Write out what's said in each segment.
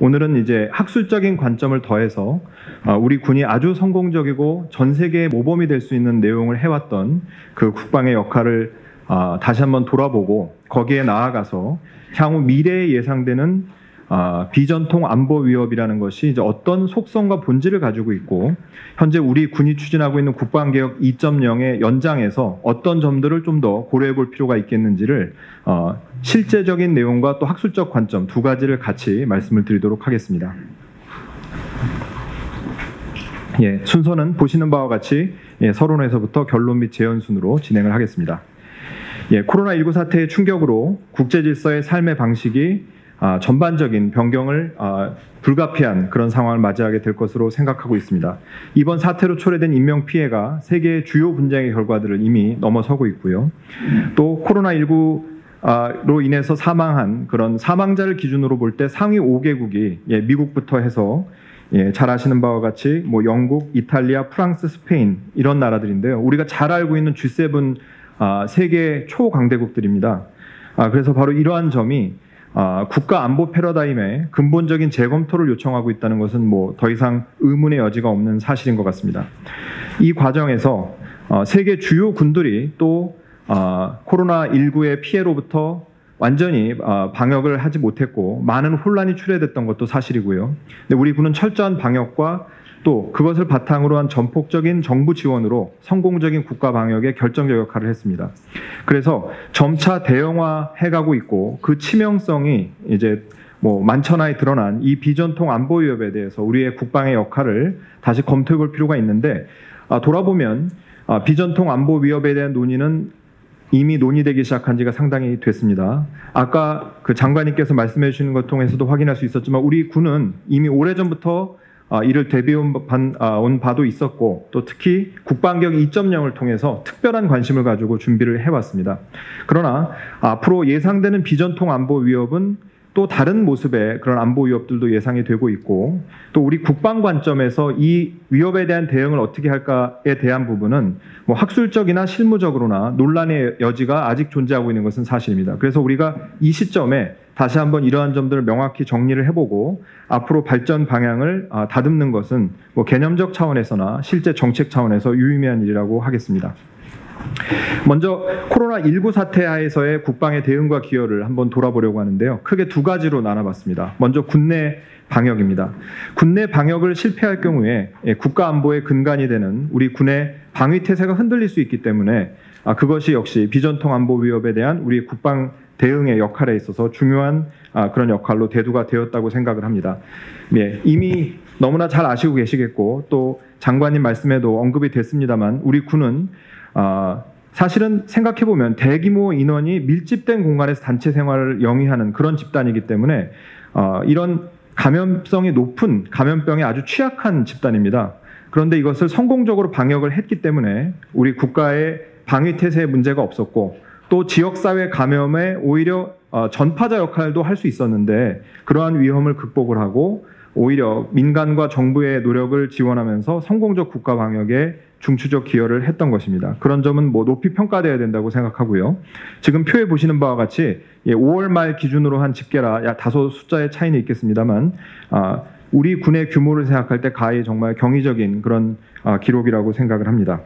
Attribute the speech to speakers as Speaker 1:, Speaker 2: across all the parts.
Speaker 1: 오늘은 이제 학술적인 관점을 더해서 우리 군이 아주 성공적이고 전 세계의 모범이 될 수 있는 내용을 해왔던 그 국방의 역할을 다시 한번 돌아보고 거기에 나아가서 향후 미래에 예상되는 비전통 안보 위협이라는 것이 이제 어떤 속성과 본질을 가지고 있고 현재 우리 군이 추진하고 있는 국방개혁 2.0의 연장에서 어떤 점들을 좀 더 고려해 볼 필요가 있겠는지를 실제적인 내용과 또 학술적 관점 두 가지를 같이 말씀을 드리도록 하겠습니다. 순서는 보시는 바와 같이 서론에서부터 결론 및 재연 순으로 진행을 하겠습니다. 코로나19 사태의 충격으로 국제 질서의 삶의 방식이 전반적인 변경을 불가피한 그런 상황을 맞이하게 될 것으로 생각하고 있습니다. 이번 사태로 초래된 인명피해가 세계의 주요 분쟁의 결과들을 이미 넘어서고 있고요. 또 코로나19로 인해서 사망한 그런 사망자를 기준으로 볼 때 상위 5개국이 미국부터 해서 잘 아시는 바와 같이 뭐 영국, 이탈리아, 프랑스, 스페인 이런 나라들인데요. 우리가 잘 알고 있는 G7 세계 초강대국들입니다. 그래서 바로 이러한 점이 국가 안보 패러다임의 근본적인 재검토를 요청하고 있다는 것은 뭐 더 이상 의문의 여지가 없는 사실인 것 같습니다. 이 과정에서 세계 주요 군들이 또 코로나19의 피해로부터 완전히 방역을 하지 못했고 많은 혼란이 초래됐던 것도 사실이고요. 근데 우리 군은 철저한 방역과 또 그것을 바탕으로 한 전폭적인 정부 지원으로 성공적인 국가 방역에 결정적 역할을 했습니다. 그래서 점차 대형화해가고 있고 그 치명성이 이제 뭐 만천하에 드러난 이 비전통 안보 위협에 대해서 우리의 국방의 역할을 다시 검토해 볼 필요가 있는데 돌아보면 비전통 안보 위협에 대한 논의는 이미 논의되기 시작한 지가 상당히 됐습니다. 아까 그 장관님께서 말씀해 주시는 것 통해서도 확인할 수 있었지만 우리 군은 이미 오래전부터 이를 대비해온 바도 있었고 또 특히 국방개혁 2.0을 통해서 특별한 관심을 가지고 준비를 해왔습니다. 그러나 앞으로 예상되는 비전통 안보 위협은 또 다른 모습의 그런 안보 위협들도 예상이 되고 있고 또 우리 국방 관점에서 이 위협에 대한 대응을 어떻게 할까에 대한 부분은 뭐 학술적이나 실무적으로나 논란의 여지가 아직 존재하고 있는 것은 사실입니다. 그래서 우리가 이 시점에 다시 한번 이러한 점들을 명확히 정리를 해보고 앞으로 발전 방향을 다듬는 것은 뭐 개념적 차원에서나 실제 정책 차원에서 유의미한 일이라고 하겠습니다. 먼저 코로나19 사태 하에서의 국방의 대응과 기여를 한번 돌아보려고 하는데요. 크게 두 가지로 나눠봤습니다. 먼저 군내 방역입니다. 군내 방역을 실패할 경우에 국가 안보의 근간이 되는 우리 군의 방위 태세가 흔들릴 수 있기 때문에 그것이 역시 비전통 안보 위협에 대한 우리 국방 대응의 역할에 있어서 중요한 그런 역할로 대두가 되었다고 생각을 합니다. 이미 너무나 잘 아시고 계시겠고 또 장관님 말씀에도 언급이 됐습니다만 우리 군은 사실은 생각해보면 대규모 인원이 밀집된 공간에서 단체 생활을 영위하는 그런 집단이기 때문에 이런 감염성이 높은 감염병에 아주 취약한 집단입니다. 그런데 이것을 성공적으로 방역을 했기 때문에 우리 국가의 방위 태세에 문제가 없었고 또 지역사회 감염에 오히려 전파자 역할도 할 수 있었는데 그러한 위험을 극복을 하고 오히려 민간과 정부의 노력을 지원하면서 성공적 국가 방역에 중추적 기여를 했던 것입니다. 그런 점은 뭐 높이 평가돼야 된다고 생각하고요. 지금 표에 보시는 바와 같이 5월 말 기준으로 한 집계라 다소 숫자의 차이는 있겠습니다만 우리 군의 규모를 생각할 때 가히 정말 경이적인 그런 기록이라고 생각을 합니다.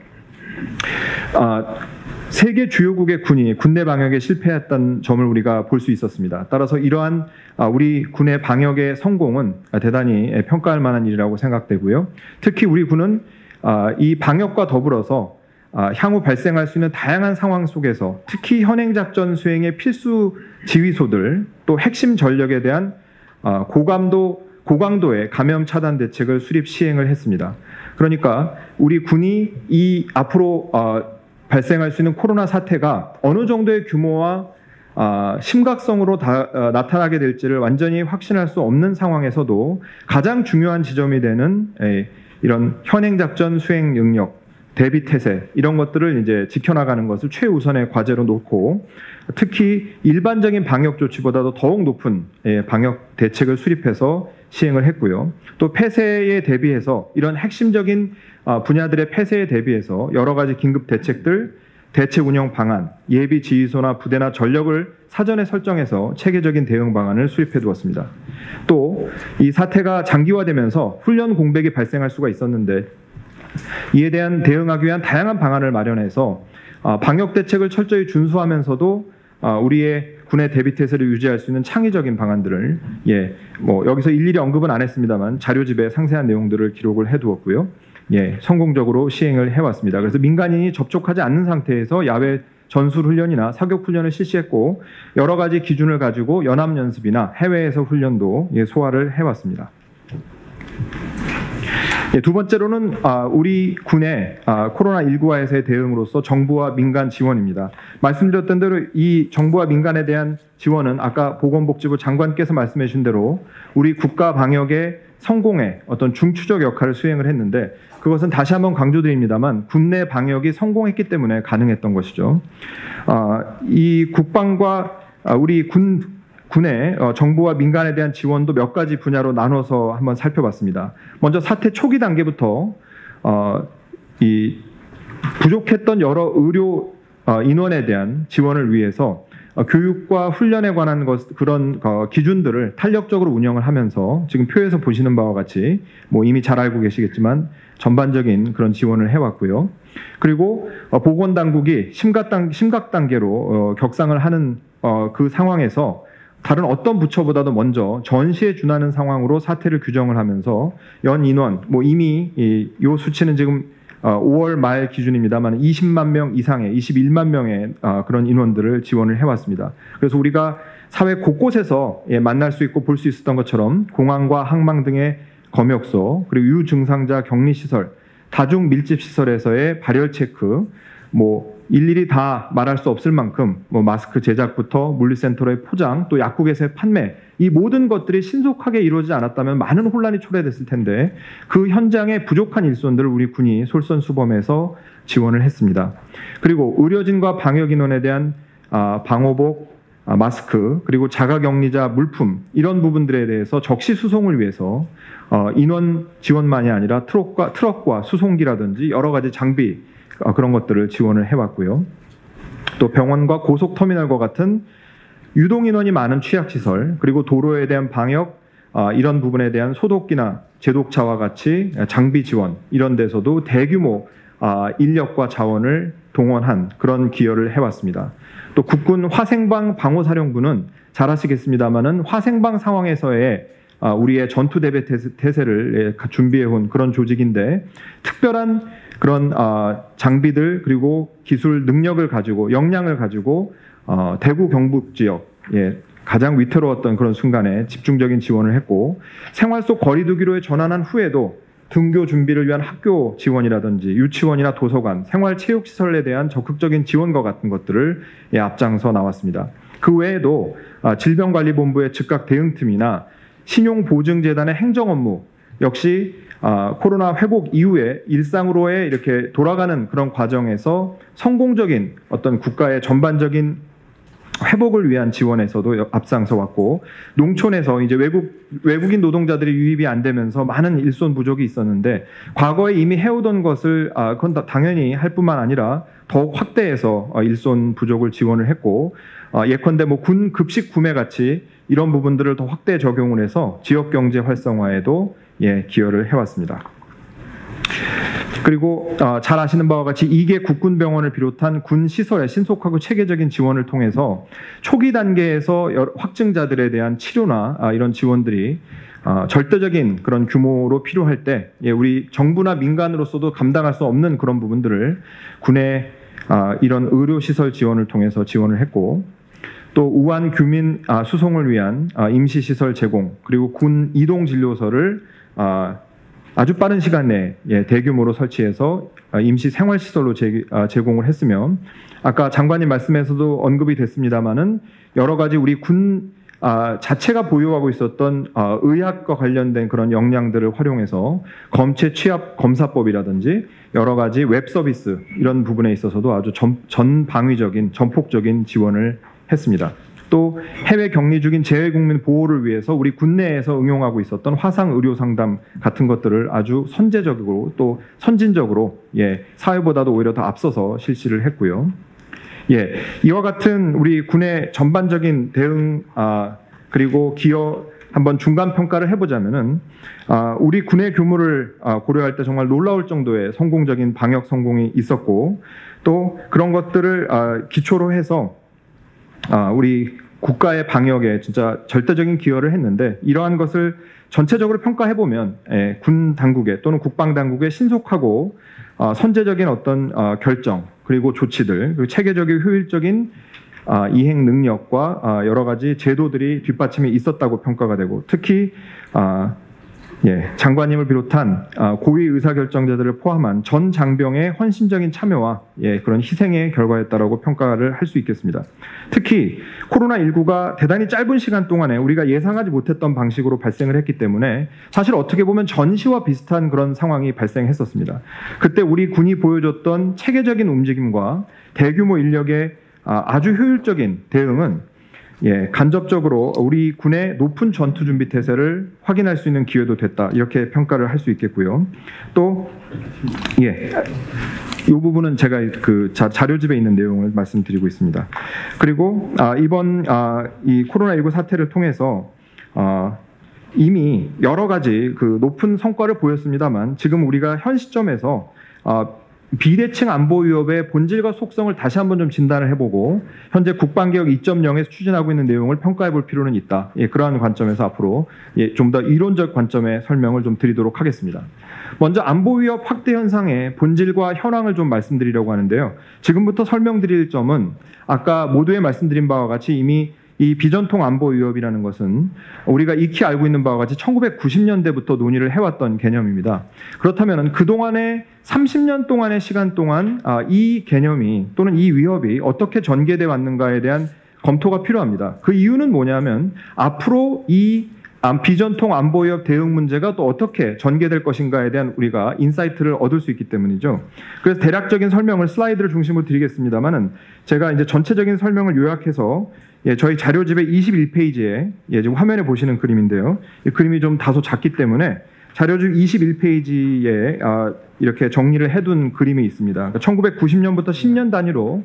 Speaker 1: 세계 주요국의 군이 군내 방역에 실패했던 점을 우리가 볼 수 있었습니다. 따라서 이러한 우리 군의 방역의 성공은 대단히 평가할 만한 일이라고 생각되고요. 특히 우리 군은 이 방역과 더불어서 향후 발생할 수 있는 다양한 상황 속에서 특히 현행작전 수행의 필수 지휘소들 또 핵심 전력에 대한 고강도의 감염 차단 대책을 수립 시행을 했습니다. 그러니까 우리 군이 이 앞으로 발생할 수 있는 코로나 사태가 어느 정도의 규모와 심각성으로 나타나게 될지를 완전히 확신할 수 없는 상황에서도 가장 중요한 지점이 되는 이런 현행작전 수행 능력, 대비 태세 이런 것들을 이제 지켜나가는 것을 최우선의 과제로 놓고 특히 일반적인 방역 조치보다도 더욱 높은 방역 대책을 수립해서 시행을 했고요. 또 폐쇄에 대비해서 이런 핵심적인 분야들의 폐쇄에 대비해서 여러 가지 긴급 대책들 대체 운영 방안, 예비 지휘소나 부대나 전력을 사전에 설정해서 체계적인 대응 방안을 수립해 두었습니다. 또 이 사태가 장기화되면서 훈련 공백이 발생할 수가 있었는데 이에 대한 대응하기 위한 다양한 방안을 마련해서 방역 대책을 철저히 준수하면서도 우리의 군의 대비 태세를 유지할 수 있는 창의적인 방안들을 여기서 일일이 언급은 안 했습니다만 자료집에 상세한 내용들을 기록을 해두었고요. 성공적으로 시행을 해왔습니다. 그래서 민간인이 접촉하지 않는 상태에서 야외 전술 훈련이나 사격 훈련을 실시했고 여러 가지 기준을 가지고 연합 연습이나 해외에서 훈련도 소화를 해왔습니다. 두 번째로는 우리 군의 코로나19와의 대응으로서 정부와 민간 지원입니다. 말씀드렸던 대로 이 정부와 민간에 대한 지원은 아까 보건복지부 장관께서 말씀해 주신 대로 우리 국가 방역의 성공에 어떤 중추적 역할을 수행을 했는데 그것은 다시 한번 강조드립니다만 군내 방역이 성공했기 때문에 가능했던 것이죠. 이 국방과 우리 군의 정부와 민간에 대한 지원도 몇 가지 분야로 나눠서 한번 살펴봤습니다. 먼저 사태 초기 단계부터 이 부족했던 여러 의료 인원에 대한 지원을 위해서 교육과 훈련에 관한 그런 기준들을 탄력적으로 운영을 하면서 지금 표에서 보시는 바와 같이 이미 잘 알고 계시겠지만 전반적인 그런 지원을 해왔고요. 그리고 보건당국이 심각 단계로 격상을 하는 그 상황에서 다른 어떤 부처보다도 먼저 전시에 준하는 상황으로 사태를 규정을 하면서 연 인원 이미 이 수치는 지금 5월 말 기준입니다만 20만 명 이상의 21만 명의 그런 인원들을 지원을 해왔습니다. 그래서 우리가 사회 곳곳에서 만날 수 있고 볼 수 있었던 것처럼 공항과 항만 등의 검역소 그리고 유증상자 격리시설, 다중 밀집시설에서의 발열 체크, 일일이 다 말할 수 없을 만큼 마스크 제작부터 물류센터로의 포장 또 약국에서의 판매 이 모든 것들이 신속하게 이루어지지 않았다면 많은 혼란이 초래됐을 텐데 그 현장에 부족한 일손들을 우리 군이 솔선수범해서 지원을 했습니다. 그리고 의료진과 방역인원에 대한 방호복, 마스크 그리고 자가격리자 물품 이런 부분들에 대해서 적시 수송을 위해서 인원 지원만이 아니라 트럭과 수송기라든지 여러 가지 장비 그런 것들을 지원을 해왔고요. 또 병원과 고속터미널과 같은 유동인원이 많은 취약시설 그리고 도로에 대한 방역 이런 부분에 대한 소독기나 제독차와 같이 장비 지원 이런 데서도 대규모 인력과 자원을 동원한 그런 기여를 해왔습니다. 또 국군 화생방 방호사령부는 잘 아시겠습니다마는 화생방 상황에서의 우리의 전투 대비 태세를 준비해온 그런 조직인데 특별한 그런 장비들 그리고 기술 능력을 가지고 역량을 가지고 대구 경북 지역 가장 위태로웠던 그런 순간에 집중적인 지원을 했고 생활 속 거리두기로의 전환한 후에도 등교 준비를 위한 학교 지원이라든지 유치원이나 도서관, 생활체육시설에 대한 적극적인 지원과 같은 것들을 앞장서 나왔습니다. 그 외에도 질병관리본부의 즉각 대응팀이나 신용보증재단의 행정 업무 역시 코로나 회복 이후에 일상으로의 이렇게 돌아가는 그런 과정에서 성공적인 어떤 국가의 전반적인 회복을 위한 지원에서도 앞장서 왔고 농촌에서 이제 외국인 노동자들이 유입이 안 되면서 많은 일손 부족이 있었는데 과거에 이미 해오던 것을 그건 당연히 할 뿐만 아니라 더욱 확대해서 일손 부족을 지원을 했고 예컨대 군 급식 구매 같이 이런 부분들을 더 확대 적용을 해서 지역 경제 활성화에도 기여를 해왔습니다. 그리고 잘 아시는 바와 같이 2개 국군병원을 비롯한 군 시설의 신속하고 체계적인 지원을 통해서 초기 단계에서 확진자들에 대한 치료나 이런 지원들이 절대적인 그런 규모로 필요할 때 우리 정부나 민간으로서도 감당할 수 없는 그런 부분들을 군의 이런 의료시설 지원을 통해서 지원을 했고 또 우한 규민 수송을 위한 임시시설 제공 그리고 군 이동진료소를 아주 빠른 시간 내에 대규모로 설치해서 임시 생활시설로 제공을 했으며 아까 장관님 말씀에서도 언급이 됐습니다마는 여러 가지 우리 군 자체가 보유하고 있었던 의학과 관련된 그런 역량들을 활용해서 검체 취합 검사법이라든지 여러 가지 웹 서비스 이런 부분에 있어서도 아주 전방위적인 전폭적인 지원을 했습니다. 또 해외 격리 중인 재외국민 보호를 위해서 우리 군내에서 응용하고 있었던 화상 의료 상담 같은 것들을 아주 선제적으로 또 선진적으로 사회보다도 오히려 더 앞서서 실시를 했고요. 이와 같은 우리 군의 전반적인 대응 그리고 기여 한번 중간 평가를 해보자면은 우리 군의 규모를 고려할 때 정말 놀라울 정도의 성공적인 방역 성공이 있었고 또 그런 것들을 기초로 해서 우리 국가의 방역에 진짜 절대적인 기여를 했는데 이러한 것을 전체적으로 평가해보면 군 당국의 또는 국방 당국의 신속하고 선제적인 어떤 결정 그리고 조치들 그리고 체계적이고 효율적인 이행 능력과 여러 가지 제도들이 뒷받침이 있었다고 평가가 되고 특히 장관님을 비롯한 고위 의사결정자들을 포함한 전 장병의 헌신적인 참여와 그런 희생의 결과였다라고 평가를 할 수 있겠습니다. 특히 코로나19가 대단히 짧은 시간 동안에 우리가 예상하지 못했던 방식으로 발생을 했기 때문에 사실 어떻게 보면 전시와 비슷한 그런 상황이 발생했었습니다. 그때 우리 군이 보여줬던 체계적인 움직임과 대규모 인력의 아주 효율적인 대응은 간접적으로 우리 군의 높은 전투 준비 태세를 확인할 수 있는 기회도 됐다. 이렇게 평가를 할 수 있겠고요. 또 이 부분은 제가 그 자료집에 있는 내용을 말씀드리고 있습니다. 그리고 이번 이 코로나19 사태를 통해서 이미 여러 가지 그 높은 성과를 보였습니다만 지금 우리가 현 시점에서 비대칭 안보 위협의 본질과 속성을 다시 한번 좀 진단을 해보고 현재 국방개혁 2.0에서 추진하고 있는 내용을 평가해볼 필요는 있다. 그러한 관점에서 앞으로 좀 더 이론적 관점의 설명을 좀 드리도록 하겠습니다. 먼저 안보 위협 확대 현상의 본질과 현황을 좀 말씀드리려고 하는데요. 지금부터 설명드릴 점은 아까 모두에 말씀드린 바와 같이 이미 이 비전통 안보 위협이라는 것은 우리가 익히 알고 있는 바와 같이 1990년대부터 논의를 해왔던 개념입니다. 그렇다면 그동안의 30년 동안의 시간 동안 이 개념이 또는 이 위협이 어떻게 전개돼 왔는가에 대한 검토가 필요합니다. 그 이유는 뭐냐면 앞으로 이 비전통 안보 위협 대응 문제가 또 어떻게 전개될 것인가에 대한 우리가 인사이트를 얻을 수 있기 때문이죠. 그래서 대략적인 설명을 슬라이드를 중심으로 드리겠습니다만은 제가 이제 전체적인 설명을 요약해서 저희 자료집의 21페이지에 지금 화면에 보시는 그림인데요. 이 그림이 좀 다소 작기 때문에 자료집 21페이지에 이렇게 정리를 해둔 그림이 있습니다. 1990년부터 10년 단위로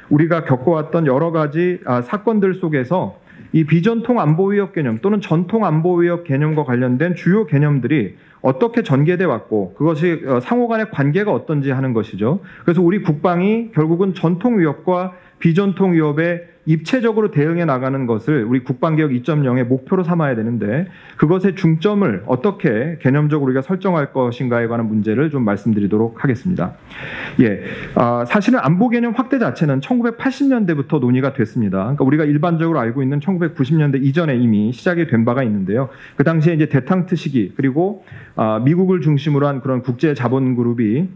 Speaker 1: 우리가 겪어왔던 여러 가지 사건들 속에서 이 비전통 안보 위협 개념 또는 전통 안보 위협 개념과 관련된 주요 개념들이 어떻게 전개돼 왔고 그것이 상호 간의 관계가 어떤지 하는 것이죠. 그래서 우리 국방이 결국은 전통 위협과 비전통 위협에 입체적으로 대응해 나가는 것을 우리 국방개혁 2.0의 목표로 삼아야 되는데 그것의 중점을 어떻게 개념적으로 우리가 설정할 것인가에 관한 문제를 좀 말씀드리도록 하겠습니다. 사실은 안보 개념 확대 자체는 1980년대부터 논의가 됐습니다. 그러니까 우리가 일반적으로 알고 있는 1990년대 이전에 이미 시작이 된 바가 있는데요. 그 당시에 이제 데탕트 시기 그리고 미국을 중심으로 한 그런 국제 자본 그룹이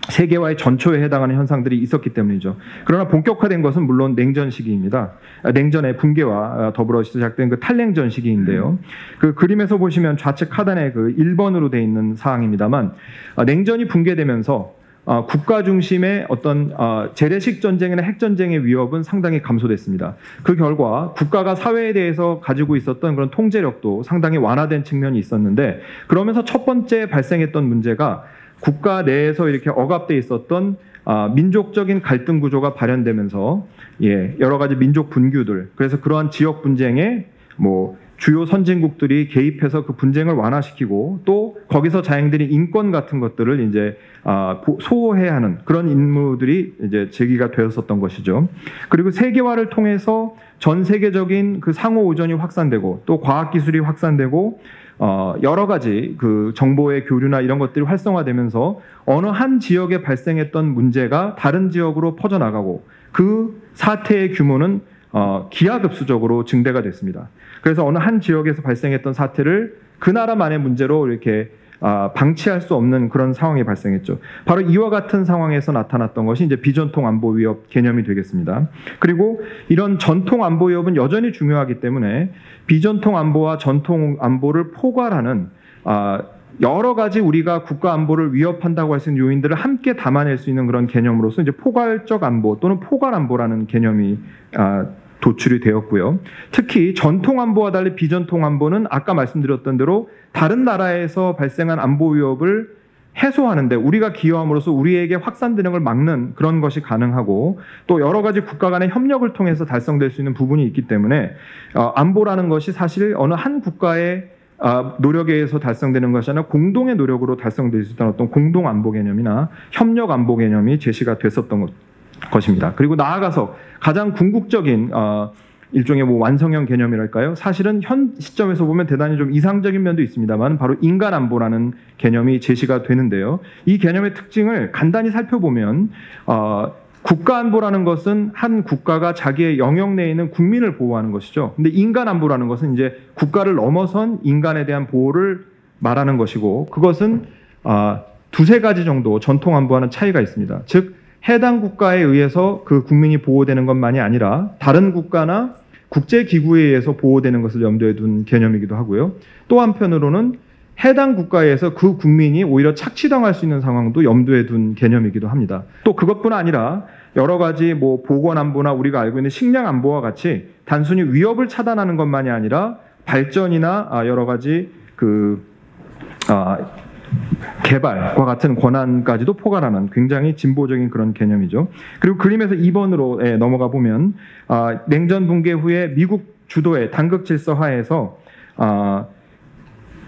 Speaker 1: 세계화의 전초에 해당하는 현상들이 있었기 때문이죠. 그러나 본격화된 것은 물론 냉전 시기입니다. 냉전의 붕괴와 더불어 시작된 그 탈냉전 시기인데요. 그 그림에서 보시면 좌측 하단에 그 1번으로 되어 있는 사항입니다만 냉전이 붕괴되면서 국가 중심의 어떤 재래식 전쟁이나 핵 전쟁의 위협은 상당히 감소됐습니다. 그 결과 국가가 사회에 대해서 가지고 있었던 그런 통제력도 상당히 완화된 측면이 있었는데 그러면서 첫 번째 발생했던 문제가 국가 내에서 이렇게 억압돼 있었던 민족적인 갈등 구조가 발현되면서 여러 가지 민족 분규들 그래서 그러한 지역 분쟁에 주요 선진국들이 개입해서 그 분쟁을 완화시키고 또 거기서 자행들이 인권 같은 것들을 이제 소호해야 하는 그런 임무들이 이제 제기가 되었었던 것이죠. 그리고 세계화를 통해서 전 세계적인 그 상호 의존이 확산되고 또 과학 기술이 확산되고 여러 가지 그 정보의 교류나 이런 것들이 활성화되면서 어느 한 지역에 발생했던 문제가 다른 지역으로 퍼져나가고 그 사태의 규모는 기하급수적으로 증대가 됐습니다. 그래서 어느 한 지역에서 발생했던 사태를 그 나라만의 문제로 이렇게 방치할 수 없는 그런 상황이 발생했죠. 바로 이와 같은 상황에서 나타났던 것이 이제 비전통 안보 위협 개념이 되겠습니다. 그리고 이런 전통 안보 위협은 여전히 중요하기 때문에 비전통 안보와 전통 안보를 포괄하는 여러 가지 우리가 국가 안보를 위협한다고 할 수 있는 요인들을 함께 담아낼 수 있는 그런 개념으로서 이제 포괄적 안보 또는 포괄 안보라는 개념이 도출이 되었고요. 특히 전통 안보와 달리 비전통 안보는 아까 말씀드렸던 대로 다른 나라에서 발생한 안보 위협을 해소하는데 우리가 기여함으로써 우리에게 확산되는 걸 막는 그런 것이 가능하고 또 여러 가지 국가 간의 협력을 통해서 달성될 수 있는 부분이 있기 때문에 안보라는 것이 사실 어느 한 국가의 노력에 의해서 달성되는 것이 아니라 공동의 노력으로 달성될 수 있다는 어떤 공동 안보 개념이나 협력 안보 개념이 제시가 됐었던 것입니다. 그리고 나아가서 가장 궁극적인 일종의 완성형 개념이랄까요? 사실은 현 시점에서 보면 대단히 좀 이상적인 면도 있습니다만 바로 인간 안보라는 개념이 제시가 되는데요. 이 개념의 특징을 간단히 살펴보면 국가 안보라는 것은 한 국가가 자기의 영역 내에 있는 국민을 보호하는 것이죠. 근데 인간 안보라는 것은 이제 국가를 넘어선 인간에 대한 보호를 말하는 것이고 그것은 두세 가지 정도 전통 안보와는 차이가 있습니다. 즉 해당 국가에 의해서 그 국민이 보호되는 것만이 아니라 다른 국가나 국제기구에 의해서 보호되는 것을 염두에 둔 개념이기도 하고요. 또 한편으로는 해당 국가에서 그 국민이 오히려 착취당할 수 있는 상황도 염두에 둔 개념이기도 합니다. 또 그것뿐 아니라 여러 가지 보건안보나 우리가 알고 있는 식량안보와 같이 단순히 위협을 차단하는 것만이 아니라 발전이나 여러 가지 개발과 같은 권한까지도 포괄하는 굉장히 진보적인 그런 개념이죠. 그리고 그림에서 2번으로 넘어가 보면 냉전 붕괴 후에 미국 주도의 단극 질서 하에서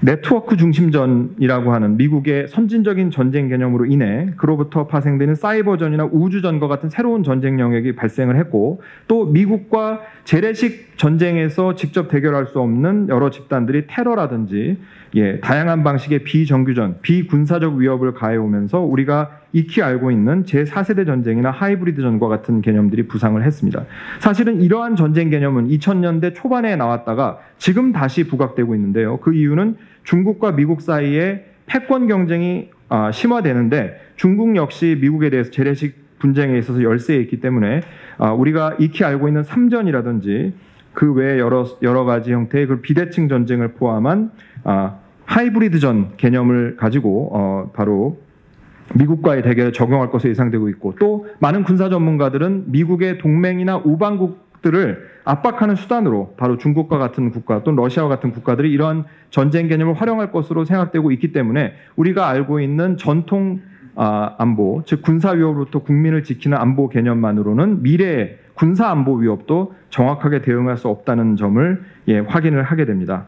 Speaker 1: 네트워크 중심전이라고 하는 미국의 선진적인 전쟁 개념으로 인해 그로부터 파생되는 사이버전이나 우주전과 같은 새로운 전쟁 영역이 발생을 했고 또 미국과 재래식 전쟁에서 직접 대결할 수 없는 여러 집단들이 테러라든지 다양한 방식의 비정규전, 비군사적 위협을 가해오면서 우리가 익히 알고 있는 제4세대 전쟁이나 하이브리드전과 같은 개념들이 부상을 했습니다. 사실은 이러한 전쟁 개념은 2000년대 초반에 나왔다가 지금 다시 부각되고 있는데요. 그 이유는 중국과 미국 사이에 패권 경쟁이 심화되는데 중국 역시 미국에 대해서 재래식 분쟁에 있어서 열세에 있기 때문에 우리가 익히 알고 있는 삼전이라든지 그 외에 여러 가지 형태의 그 비대칭 전쟁을 포함한 하이브리드전 개념을 가지고 바로 미국과의 대결에 적용할 것으로 예상되고 있고 또 많은 군사 전문가들은 미국의 동맹이나 우방국들을 압박하는 수단으로 바로 중국과 같은 국가 또는 러시아와 같은 국가들이 이러한 전쟁 개념을 활용할 것으로 생각되고 있기 때문에 우리가 알고 있는 전통 안보, 즉 군사 위협으로부터 국민을 지키는 안보 개념만으로는 미래의 군사 안보 위협도 정확하게 대응할 수 없다는 점을 확인을 하게 됩니다.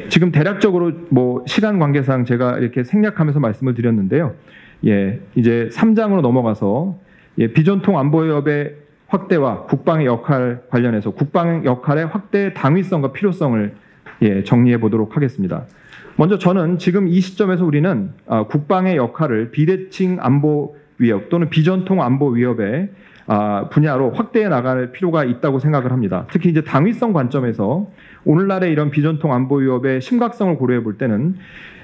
Speaker 1: 지금 대략적으로 시간 관계상 제가 이렇게 생략하면서 말씀을 드렸는데요. 이제 3장으로 넘어가서 비전통 안보 위협의 확대와 국방의 역할 관련해서 국방 역할의 확대 당위성과 필요성을 정리해 보도록 하겠습니다. 먼저 저는 지금 이 시점에서 우리는 국방의 역할을 비대칭 안보 위협 또는 비전통 안보 위협의 분야로 확대해 나갈 필요가 있다고 생각을 합니다. 특히 이제 당위성 관점에서 오늘날의 이런 비전통 안보 위협의 심각성을 고려해 볼 때는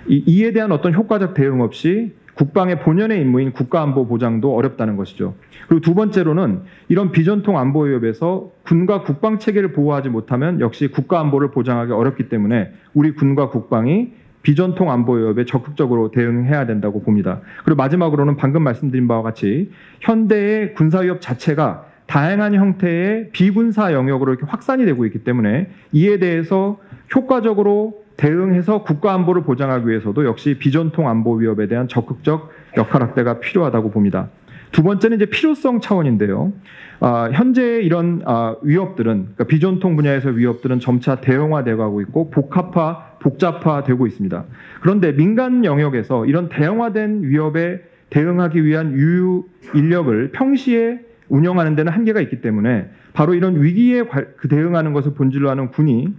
Speaker 1: 이에 대한 어떤 효과적 대응 없이 국방의 본연의 임무인 국가안보 보장도 어렵다는 것이죠. 그리고 두 번째로는 이런 비전통 안보 위협에서 군과 국방 체계를 보호하지 못하면 역시 국가안보를 보장하기 어렵기 때문에 우리 군과 국방이 비전통 안보 위협에 적극적으로 대응해야 된다고 봅니다. 그리고 마지막으로는 방금 말씀드린 바와 같이 현대의 군사 위협 자체가 다양한 형태의 비군사 영역으로 이렇게 확산이 되고 있기 때문에 이에 대해서 효과적으로 대응해서 국가안보를 보장하기 위해서도 역시 비전통 안보 위협에 대한 적극적 역할 확대가 필요하다고 봅니다. 두 번째는 이제 필요성 차원인데요. 현재 이런 위협들은 그러니까 비전통 분야에서 위협들은 점차 대형화되고 가고 있고 복잡화되고 있습니다. 그런데 민간 영역에서 이런 대형화된 위협에 대응하기 위한 유유 인력을 평시에 운영하는 데는 한계가 있기 때문에 바로 이런 위기에 대응하는 것을 본질로 하는 군이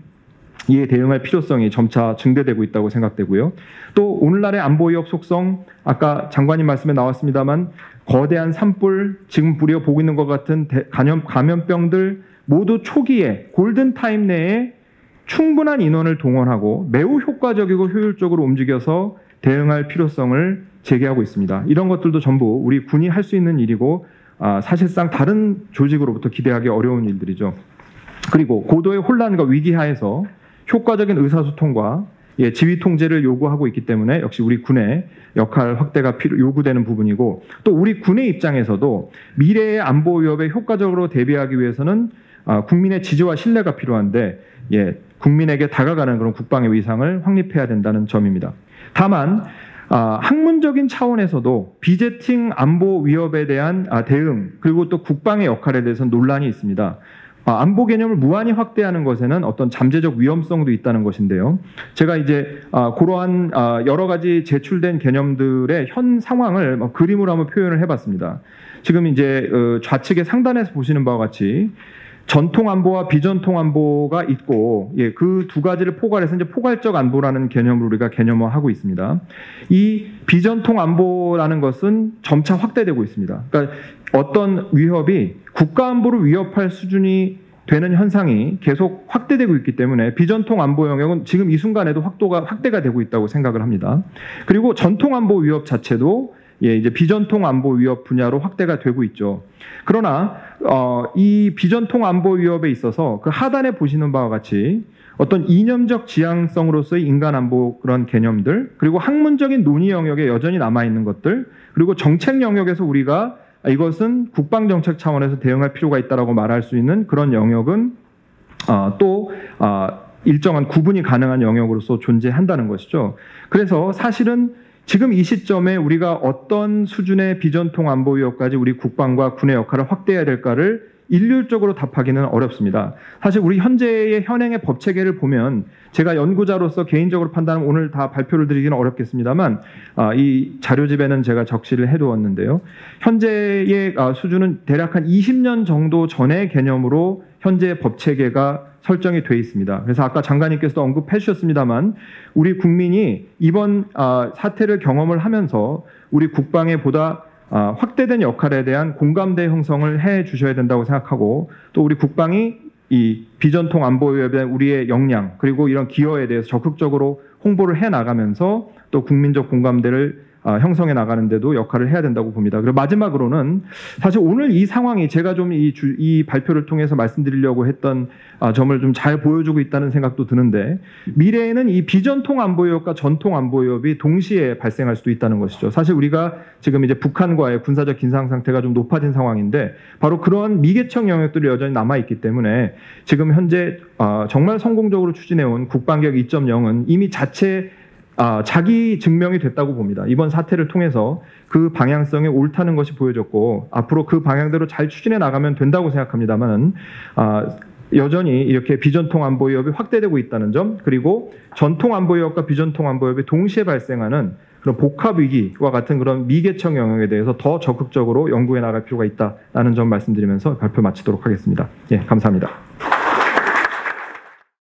Speaker 1: 이에 대응할 필요성이 점차 증대되고 있다고 생각되고요. 또 오늘날의 안보 위협 속성, 아까 장관님 말씀에 나왔습니다만 거대한 산불, 지금 우리가 보고 있는 것 같은 감염병들 모두 초기에 골든타임 내에 충분한 인원을 동원하고 매우 효과적이고 효율적으로 움직여서 대응할 필요성을 제기하고 있습니다. 이런 것들도 전부 우리 군이 할 수 있는 일이고 사실상 다른 조직으로부터 기대하기 어려운 일들이죠. 그리고 고도의 혼란과 위기하에서 효과적인 의사소통과 지휘 통제를 요구하고 있기 때문에 역시 우리 군의 역할 확대가 요구되는 부분이고 또 우리 군의 입장에서도 미래의 안보 위협에 효과적으로 대비하기 위해서는 국민의 지지와 신뢰가 필요한데 국민에게 다가가는 그런 국방의 위상을 확립해야 된다는 점입니다. 다만 학문적인 차원에서도 비재팅 안보 위협에 대한 대응 그리고 또 국방의 역할에 대해서 논란이 있습니다. 안보 개념을 무한히 확대하는 것에는 어떤 잠재적 위험성도 있다는 것인데요. 제가 이제 그러한 여러 가지 제출된 개념들의 현 상황을 그림으로 한번 표현을 해봤습니다. 지금 이제 좌측의 상단에서 보시는 바와 같이 전통 안보와 비전통 안보가 있고 그 두 가지를 포괄해서 이제 포괄적 안보라는 개념으로 우리가 개념화하고 있습니다. 이 비전통 안보라는 것은 점차 확대되고 있습니다. 그러니까 어떤 위협이 국가 안보를 위협할 수준이 되는 현상이 계속 확대되고 있기 때문에 비전통 안보 영역은 지금 이 순간에도 확대가 되고 있다고 생각을 합니다. 그리고 전통 안보 위협 자체도 이제 비전통 안보 위협 분야로 확대가 되고 있죠. 그러나 이 비전통 안보 위협에 있어서 그 하단에 보시는 바와 같이 어떤 이념적 지향성으로서의 인간 안보 그런 개념들, 그리고 학문적인 논의 영역에 여전히 남아 있는 것들, 그리고 정책 영역에서 우리가 이것은 국방정책 차원에서 대응할 필요가 있다라고 말할 수 있는 그런 영역은 또 일정한 구분이 가능한 영역으로서 존재한다는 것이죠. 그래서 사실은 지금 이 시점에 우리가 어떤 수준의 비전통 안보 위협까지 우리 국방과 군의 역할을 확대해야 될까를 일률적으로 답하기는 어렵습니다. 사실 우리 현재의 현행의 법 체계를 보면 제가 연구자로서 개인적으로 판단하면 오늘 다 발표를 드리기는 어렵겠습니다만 이 자료집에는 제가 적시를 해두었는데요. 현재의 수준은 대략 한 20년 정도 전의 개념으로 현재 법 체계가 설정이 돼 있습니다. 그래서 아까 장관님께서도 언급해 주셨습니다만 우리 국민이 이번 사태를 경험을 하면서 우리 국방에 보다 확대된 역할에 대한 공감대 형성을 해 주셔야 된다고 생각하고, 또 우리 국방이 이 비전통 안보 위협에 대한 우리의 역량 그리고 이런 기여에 대해서 적극적으로 홍보를 해 나가면서 또 국민적 공감대를 형성해 나가는 데도 역할을 해야 된다고 봅니다. 그리고 마지막으로는 사실 오늘 이 상황이 제가 좀 이 발표를 통해서 말씀드리려고 했던 점을 좀 잘 보여주고 있다는 생각도 드는데, 미래에는 이 비전통 안보 위협과 전통 안보 위협이 동시에 발생할 수도 있다는 것이죠. 사실 우리가 지금 이제 북한과의 군사적 긴장 상태가 좀 높아진 상황인데 바로 그런 미개척 영역들이 여전히 남아 있기 때문에 지금 현재 정말 성공적으로 추진해온 국방개혁 2.0은 이미 자기 증명이 됐다고 봅니다. 이번 사태를 통해서 그 방향성이 옳다는 것이 보여졌고 앞으로 그 방향대로 잘 추진해 나가면 된다고 생각합니다만 여전히 이렇게 비전통 안보 위협이 확대되고 있다는 점, 그리고 전통 안보 위협과 비전통 안보 위협이 동시에 발생하는 그런 복합 위기와 같은 그런 미개척 영역에 대해서 더 적극적으로 연구해 나갈 필요가 있다는 점 말씀드리면서 발표 마치도록 하겠습니다. 감사합니다.